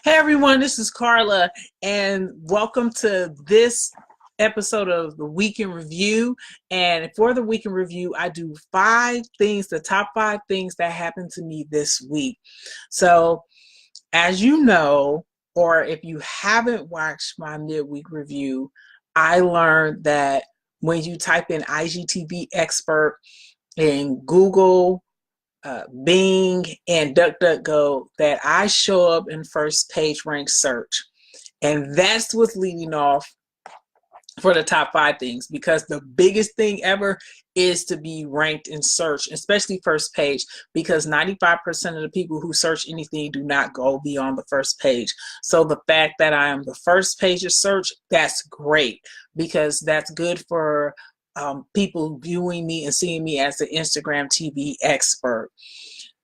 Hey everyone, this is Carla, and welcome to this episode of the Week in Review. And for the Week in Review, I do the top 5 things that happened to me this week. So, as you know, or if you haven't watched my midweek review, I learned that when you type in IGTV expert in Google, Bing, and DuckDuckGo, that I show up in first page rank search. And that's what's leading off for the top 5 things, because the biggest thing ever is to be ranked in search, especially first page, because 95% of the people who search anything do not go beyond the first page. So the fact that I am the first page of search, that's great, because that's good for people viewing me and seeing me as the Instagram TV expert.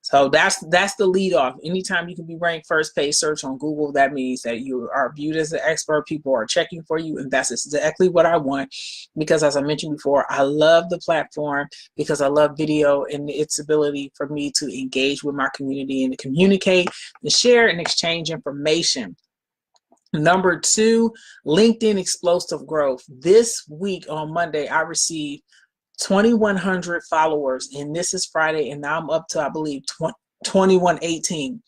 So that's the lead off. Anytime you can be ranked first page search on Google, that means that you are viewed as an expert. People are checking for you, and that's exactly what I want, because as I mentioned before, I love the platform because I love video and its ability for me to engage with my community and to communicate and share and exchange information. Number 2, LinkedIn explosive growth. This week on Monday, I received 2,100 followers, and this is Friday, and now I'm up to, I believe, 2,118.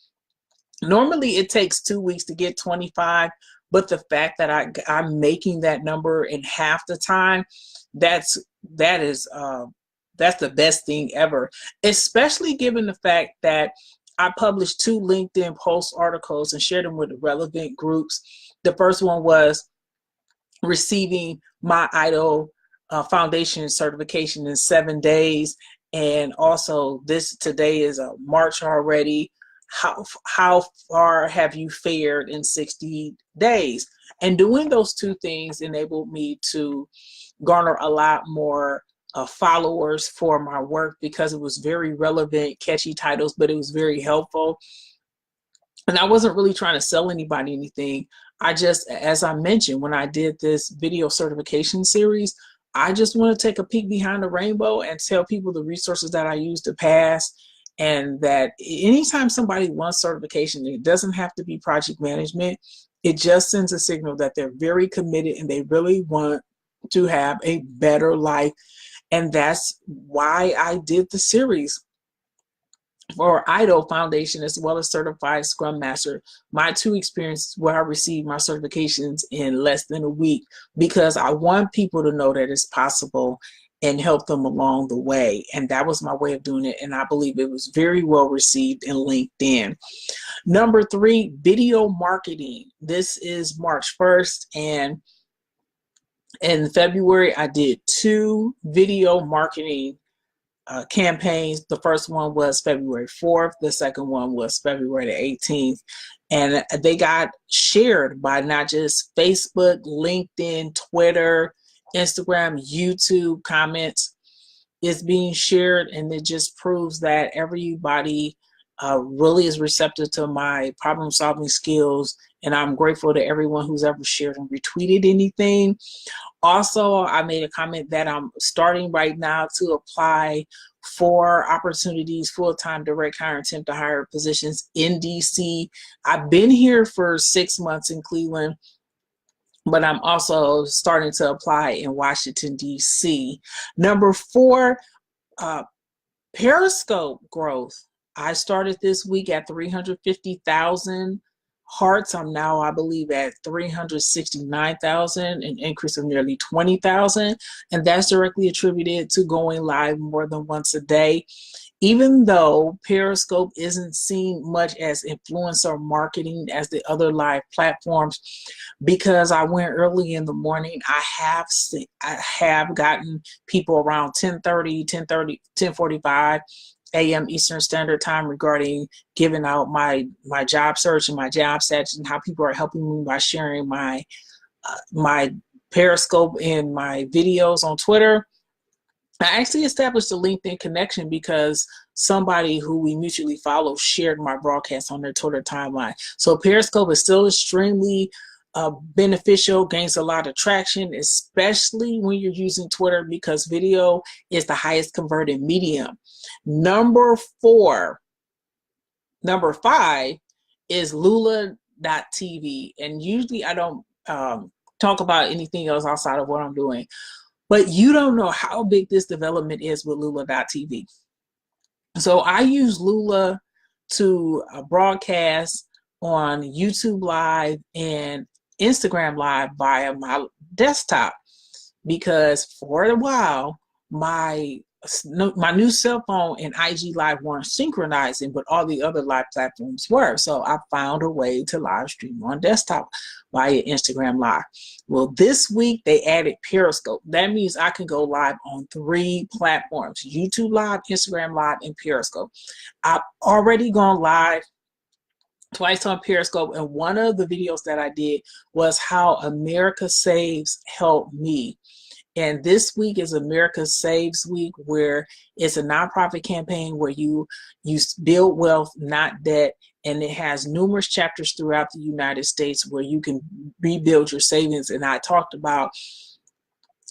Normally, it takes 2 weeks to get 25, but the fact that I'm making that number in half the time, that's the best thing ever, especially given the fact that I published 2 LinkedIn post articles and shared them with the relevant groups. The first one was receiving my IDO foundation certification in 7 days, and also today is March already. How far have you fared in 60 days? And doing those 2 things enabled me to garner a lot more followers for my work, because it was very relevant, catchy titles, but it was very helpful. And I wasn't really trying to sell anybody anything. I just, as I mentioned, when I did this video certification series, I just want to take a peek behind the rainbow and tell people the resources that I use to pass, and that anytime somebody wants certification, it doesn't have to be project management. It just sends a signal that they're very committed and they really want to have a better life. And that's why I did the series for IDO Foundation, as well as Certified Scrum Master, my 2 experiences where I received my certifications in less than a week, because I want people to know that it's possible and help them along the way. And that was my way of doing it, and I believe it was very well received in LinkedIn. Number 3, video marketing. This is March 1st, and in February I did 2 video marketing campaigns. The first one was February 4th. The second one was February the 18th. And they got shared by not just Facebook, LinkedIn, Twitter, Instagram, YouTube. Comments is being shared, and it just proves that everybody really is receptive to my problem solving skills. And I'm grateful to everyone who's ever shared and retweeted anything. Also, I made a comment that I'm starting right now to apply for opportunities, full-time direct hire, attempt to hire positions in DC. I've been here for 6 months in Cleveland, but I'm also starting to apply in Washington, DC. Number 4, Periscope growth. I started this week at 350,000 hearts. I'm now, I believe, at 369,000, an increase of nearly 20,000. And that's directly attributed to going live more than once a day. Even though Periscope isn't seen much as influencer marketing as the other live platforms, because I went early in the morning, I have gotten people around 10:45 a.m. Eastern Standard Time regarding giving out my job search and my job stats, and how people are helping me by sharing my Periscope and my videos on Twitter. I actually established a LinkedIn connection because somebody who we mutually follow shared my broadcast on their Twitter timeline. So Periscope is still extremely beneficial, gains a lot of traction, especially when you're using Twitter, because video is the highest converted medium. Number 5 is Lula Lula.tv. And usually I don't talk about anything else outside of what I'm doing. But you don't know how big this development is with Lula.tv. So I use Lula to broadcast on YouTube Live and Instagram Live via my desktop, because for a while my new cell phone and IG Live weren't synchronizing, but all the other live platforms were. So I found a way to live stream on desktop via Instagram Live. Well, this week they added Periscope. That means I can go live on 3 platforms: YouTube Live, Instagram Live, and Periscope. I've already gone live twice on Periscope, and one of the videos that I did was how America Saves helped me. And this week is America Saves Week, where it's a nonprofit campaign where you build wealth, not debt. And it has numerous chapters throughout the United States where you can rebuild your savings. And I talked about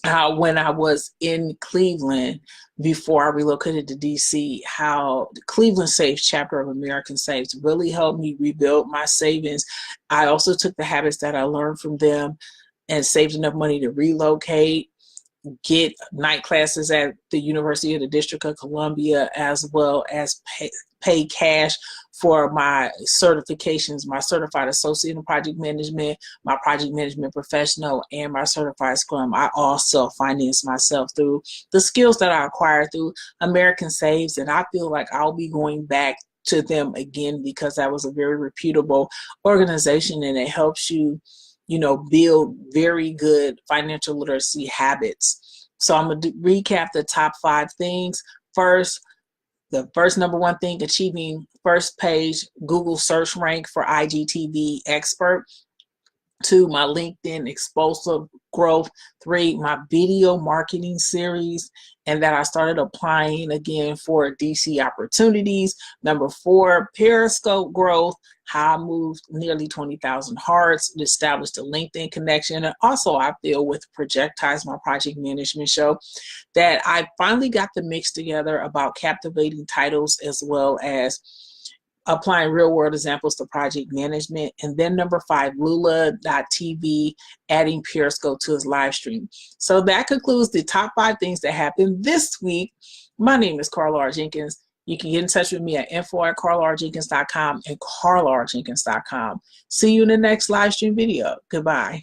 how when I was in Cleveland before I relocated to DC, how the Cleveland Saves chapter of American Saves really helped me rebuild my savings. I also took the habits that I learned from them and saved enough money to relocate, get night classes at the University of the District of Columbia, as well as pay cash for my certifications, my certified associate in project management, my project management professional, and my certified Scrum. I also finance myself through the skills that I acquired through American Saves, and I feel like I'll be going back to them again because that was a very reputable organization, and it helps you, build very good financial literacy habits. So I'm going to recap the top 5 things. First, the first number 1 thing, achieving first page Google search rank for IGTV expert. 2, my LinkedIn explosive growth. 3, my video marketing series, and that I started applying again for DC opportunities. Number 4, Periscope growth, how I moved nearly 20,000 hearts, established a LinkedIn connection. And also I feel with Projectize, my project management show, that I finally got the mix together about captivating titles as well as applying real world examples to project management. And then number 5, Lula.tv, adding Periscope to his live stream. So that concludes the top 5 things that happened this week. My name is Carla R. Jenkins. You can get in touch with me at info@carlarjenkins.com and carlarjenkins.com. See you in the next live stream video. Goodbye.